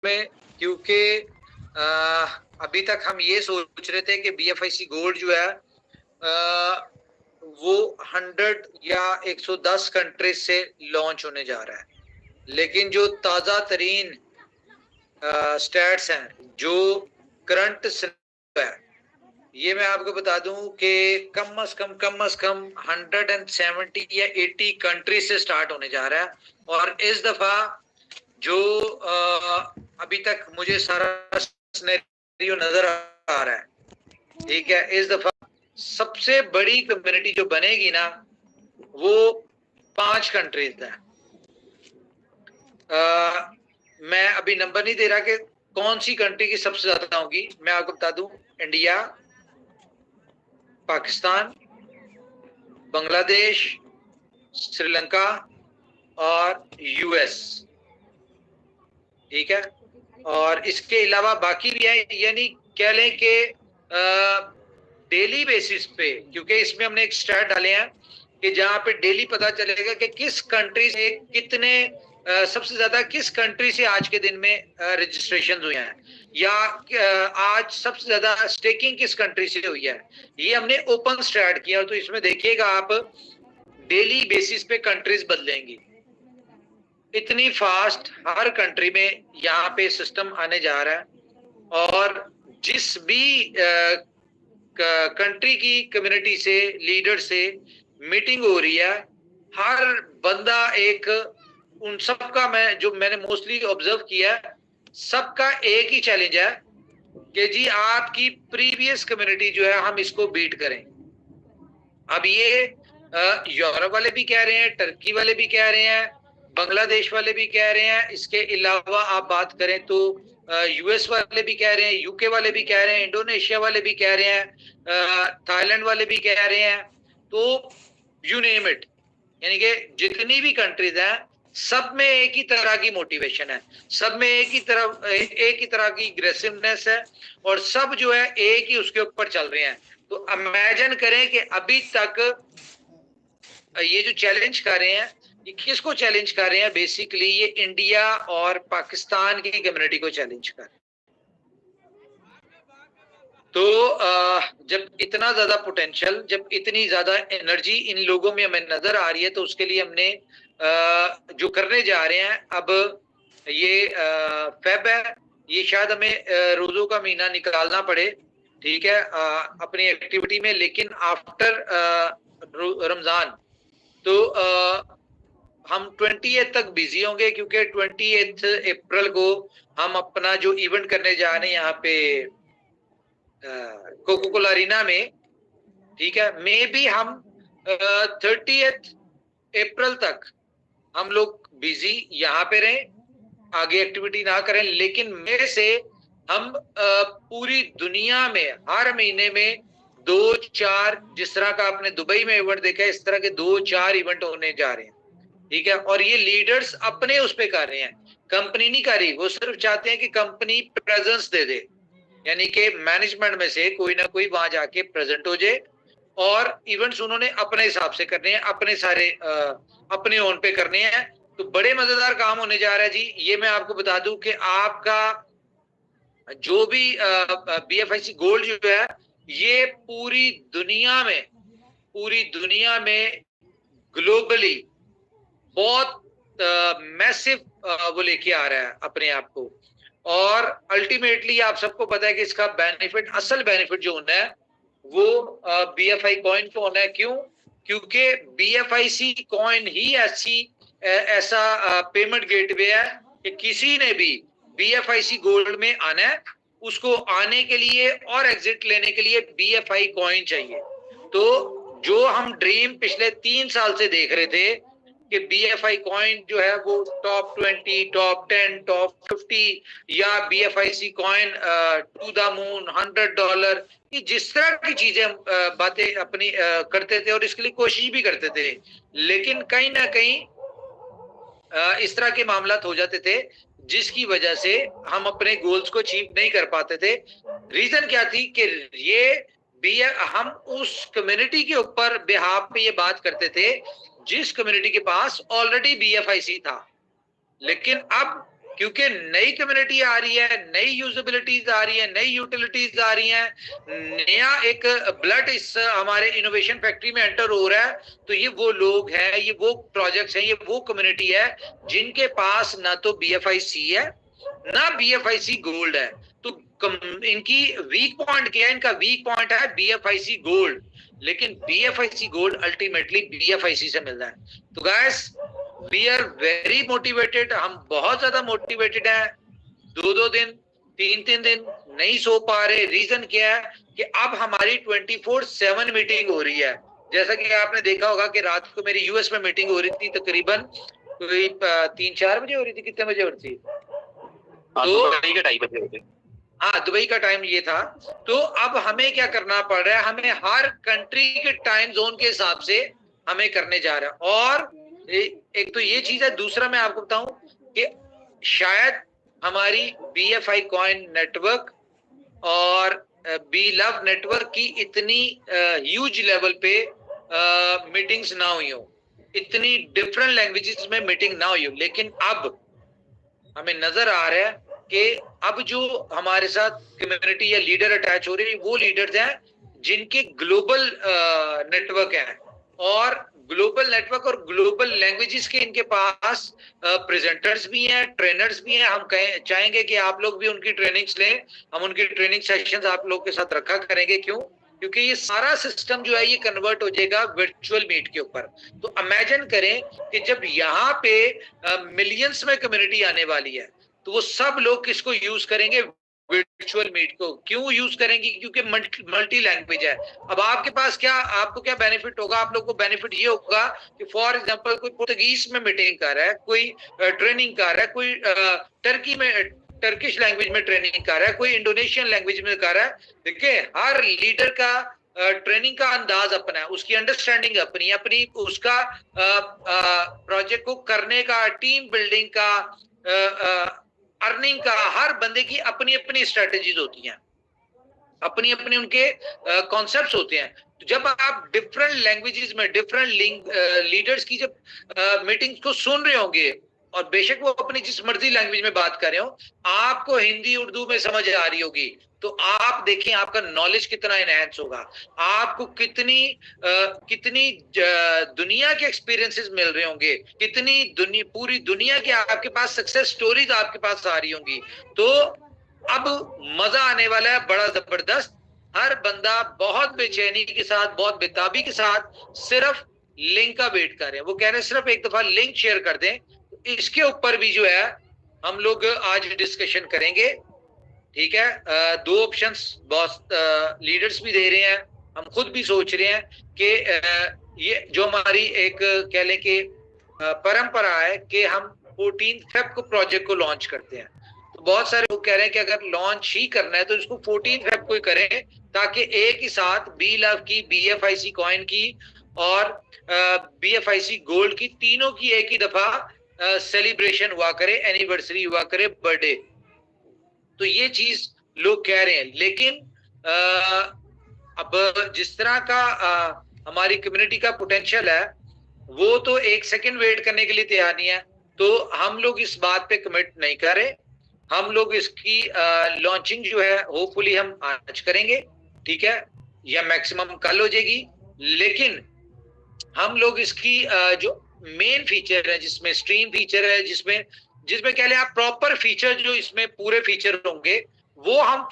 में, क्योंकि अभी तक हम ये सोच रहे थे कि BFIC गोल्ड जो है वो 100 या 110 कंट्रीज से लॉन्च होने जा रहा है, लेकिन जो ताजा तरीन स्टैट्स हैं, जो करंट है, ये मैं आपको बता दूं कि कम अज कम 170 या 80 कंट्री से स्टार्ट होने जा रहा है। और इस दफा जो अभी तक मुझे सारा सिनेरियो नजर आ रहा है, ठीक है, इस दफा सबसे बड़ी कम्युनिटी जो बनेगी ना, वो 5 कंट्रीज है। मैं अभी नंबर नहीं दे रहा कि कौन सी कंट्री की सबसे ज्यादा होगी। मैं आपको बता दूं, इंडिया, पाकिस्तान, बांग्लादेश, श्रीलंका और यूएस, ठीक है। और इसके अलावा बाकी भी है, यानी कह लें कि डेली बेसिस पे, क्योंकि इसमें हमने एक स्टैट डाले हैं कि जहां पे डेली पता चलेगा कि किस कंट्री से कितने सबसे ज्यादा किस कंट्री से आज के दिन में रजिस्ट्रेशन हुए हैं, या आज सबसे ज्यादा स्टेकिंग किस कंट्री से हुई है। ये हमने ओपन स्टैट किया, तो इसमें देखिएगा आप डेली बेसिस पे कंट्रीज बदलेंगी। इतनी फास्ट हर कंट्री में यहाँ पे सिस्टम आने जा रहा है। और जिस भी कंट्री की कम्युनिटी से, लीडर से मीटिंग हो रही है, हर बंदा एक, उन सबका मैंने मोस्टली ऑब्जर्व किया, सबका एक ही चैलेंज है कि जी आपकी प्रीवियस कम्युनिटी जो है हम इसको बीट करें। अब ये यूरोप वाले भी कह रहे हैं, टर्की वाले भी कह रहे हैं, बांग्लादेश वाले भी कह रहे हैं, इसके अलावा आप बात करें तो यूएस वाले भी कह रहे हैं, यूके वाले भी कह रहे हैं, इंडोनेशिया वाले भी कह रहे हैं, थाईलैंड वाले भी कह रहे हैं। तो यू नेम इट, यानी कि जितनी भी कंट्रीज हैं, सब में एक ही तरह की मोटिवेशन है, सब में एक ही तरह की एग्रेसिवनेस है, और सब जो है एक ही उसके ऊपर चल रहे हैं। तो इमेजिन करें कि अभी तक ये जो चैलेंज कर रहे हैं, ये किसको चैलेंज कर रहे हैं? बेसिकली ये इंडिया और पाकिस्तान की कम्युनिटी को चैलेंज कर रहे हैं। तो जब इतना ज्यादा पोटेंशियल, जब इतनी ज्यादा एनर्जी इन लोगों में हमें नजर आ रही है, तो उसके लिए हमने जो करने जा रहे हैं, अब ये फेब है, ये शायद हमें रोजों का महीना निकालना पड़े, ठीक है, अपनी एक्टिविटी में, लेकिन आफ्टर रमजान तो हम 28 तक बिजी होंगे, क्योंकि 28 अप्रैल को हम अपना जो इवेंट करने जा रहे हैं यहाँ पे कोको कोला अरीना में, ठीक है, मे बी हम 30 अप्रैल तक हम लोग बिजी यहाँ पे रहें, आगे एक्टिविटी ना करें, लेकिन मई से हम पूरी दुनिया में हर महीने में 2-4, जिस तरह का आपने दुबई में इवेंट देखा है, इस तरह के 2-4 इवेंट होने जा रहे हैं, ठीक है। और ये लीडर्स अपने उस पे कर रहे हैं, कंपनी नहीं कर रही, वो सिर्फ चाहते हैं कि कंपनी प्रेजेंस दे दे, यानी कि मैनेजमेंट में से कोई ना कोई वहां जाके प्रेजेंट हो जाए, और इवेंट्स उन्होंने अपने हिसाब से करने हैं, अपने सारे अपने ओन पे करने हैं। तो बड़े मजेदार काम होने जा रहा है जी। ये मैं आपको बता दूं कि आपका जो भी BFIC गोल्ड जो है, ये पूरी दुनिया में ग्लोबली बहुत मैसिव वो लेके आ रहा है अपने आप को। और अल्टीमेटली आप सबको पता है कि इसका बेनिफिट, असल बेनिफिट जो होना है वो BFI कॉइन को होना है। क्यों? क्योंकि BFIC कॉइन ही ऐसा पेमेंट गेटवे है कि किसी ने भी BFIC गोल्ड में आना है, उसको आने के लिए और एग्जिट लेने के लिए BFI कॉइन चाहिए। तो जो हम ड्रीम पिछले 3 साल से देख रहे थे कि BFI कॉइन जो है वो टॉप 20, टॉप 10, टॉप 50, या BFIC coin to the moon, $100, ये जिस तरह की चीजें बातें अपनी करते थे और इसके लिए कोशिश भी करते थे, लेकिन कहीं ना कहीं इस तरह के मामला हो जाते थे जिसकी वजह से हम अपने गोल्स को अचीव नहीं कर पाते थे। रीजन क्या थी कि हम उस कम्युनिटी के ऊपर बिहाफ पे ये बात करते थे जिस कम्युनिटी के पास ऑलरेडी BFIC था। लेकिन अब क्योंकि नई कम्युनिटी आ रही है, नई यूजेबिलिटीज आ रही है, नई यूटिलिटीज आ रही हैं, नया एक ब्लड इस हमारे इनोवेशन फैक्ट्री में एंटर हो रहा है। तो ये वो लोग हैं, ये वो प्रोजेक्ट्स हैं, ये वो कम्युनिटी है जिनके पास ना तो BFIC है ना BFIC गोल्ड है। तो इनकी वीक पॉइंट क्या है? इनका वीक पॉइंट है BFIC गोल्ड, लेकिन BFIC गोल्ड अल्टीमेटली BFIC से मिल रहा है। तो guys, we are very motivated, हम बहुत ज्यादा मोटिवेटेड हैं। 2-2 दिन 3-3 दिन नहीं सो पा रहे। रीजन क्या है कि अब हमारी 24/7 मीटिंग हो रही है। जैसा कि आपने देखा होगा कि रात को मेरी US में मीटिंग हो रही थी, तकरीबन कोई 3-4 बजे हो रही थी। कितने बजे हो रही थी? तो दुबई का टाइम बजे। हाँ, दुबई का टाइम ये था। तो अब हमें क्या करना पड़ रहा है? हमें हर कंट्री के टाइम जोन के हिसाब से हमें करने जा रहा है। और एक तो ये चीज है, दूसरा मैं आपको बताऊं कि शायद हमारी BFI कॉइन नेटवर्क और बी लव नेटवर्क की इतनी ह्यूज लेवल पे मीटिंग्स ना हुई हो, इतनी डिफरेंट लैंग्वेजेस में मीटिंग ना हुई हो, लेकिन अब हमें नजर आ रहा है कि अब जो हमारे साथ कम्युनिटी या लीडर अटैच हो रहे हैं, वो लीडर्स हैं जिनके ग्लोबल नेटवर्क है, और ग्लोबल नेटवर्क और ग्लोबल लैंग्वेजेस के इनके पास प्रेजेंटर्स भी हैं, ट्रेनर्स भी हैं। हम चाहेंगे कि आप लोग भी उनकी ट्रेनिंग्स लें। हम उनकी ट्रेनिंग सेशंस आप लोग के साथ रखा करेंगे। क्यों? क्योंकि ये सारा सिस्टम जो है ये कन्वर्ट हो जाएगा वर्चुअल मीट के ऊपर। तो इमेजिन करें कि जब यहाँ पे मिलियंस में कम्युनिटी आने वाली है, तो वो सब लोग किसको यूज करेंगे? वर्चुअल मीट को। क्यों यूज करेंगे? क्योंकि मल्टी लैंग्वेज है। अब आपके पास क्या, आपको क्या बेनिफिट होगा? आप लोग को बेनिफिट ये होगा कि फॉर एग्जांपल कोई पुर्तगीज में मीटिंग कर रहा है, कोई ट्रेनिंग कर रहा है, कोई टर्की में टर्किश लैंग्वेज में ट्रेनिंग कर रहा है, कोई इंडोनेशियन लैंग्वेज में कर रहा है। देखिए, हर लीडर का ट्रेनिंग का अंदाज अपना है, उसकी अंडरस्टैंडिंग अपनी अपनी, उसका प्रोजेक्ट को करने का, टीम बिल्डिंग का, अर्निंग का, हर बंदे की अपनी अपनी स्ट्रेटेजीज होती हैं, अपनी अपनी उनके कॉन्सेप्ट्स होते हैं। तो जब आप डिफरेंट लैंग्वेजेस में डिफरेंट लीडर्स की जब मीटिंग्स को सुन रहे होंगे, और बेशक वो अपनी जिस मर्जी लैंग्वेज में बात कर रहे हो, आपको हिंदी उर्दू में समझ आ रही होगी, तो आप देखें आपका नॉलेज कितना एनहेंस होगा, आपको कितनी दुनिया के एक्सपीरियंसेस मिल रहे होंगे, कितनी पूरी दुनिया के आपके पास सक्सेस स्टोरीज आपके पास आ रही होंगी। तो अब मजा आने वाला है बड़ा जबरदस्त। हर बंदा बहुत बेचैनी के साथ, बहुत बेताबी के साथ सिर्फ लिंक का वेट कर रहे हैं। वो कह रहे हैं सिर्फ एक दफा लिंक शेयर कर दें। इसके ऊपर भी जो है हम लोग आज डिस्कशन करेंगे। ठीक है, 2 ऑप्शंस बॉस लीडर्स भी दे रहे हैं, हम खुद भी सोच रहे हैं कि ये जो हमारी एक कह लें कि परंपरा है कि हम 14 फेब को प्रोजेक्ट को लॉन्च करते हैं। तो बहुत सारे लोग कह रहे हैं कि अगर लॉन्च ही करना है तो इसको 14 फेब को ही करें, ताकि एक ही साथ बी लव की, BFIC कॉइन की और BFIC गोल्ड की, तीनों की एक ही दफा सेलिब्रेशन हुआ करे, एनिवर्सरी हुआ करे, बर्थडे। तो ये चीज लोग कह रहे हैं। लेकिन अब जिस तरह का हमारी कम्युनिटी का पोटेंशियल है, वो तो 1 सेकंड वेट करने के लिए तैयार नहीं है। तो हम लोग इस बात पे कमिट नहीं कर रहे। हम लोग इसकी लॉन्चिंग जो है होपफुली हम आज करेंगे, ठीक है, या मैक्सिमम कल हो जाएगी। लेकिन हम लोग इसकी जो मेन फीचर है, जिसमें स्ट्रीम फीचर है, जिसमें कह लें आप प्रॉपर फीचर, जो इसमें पूरे फीचर होंगे, वो हम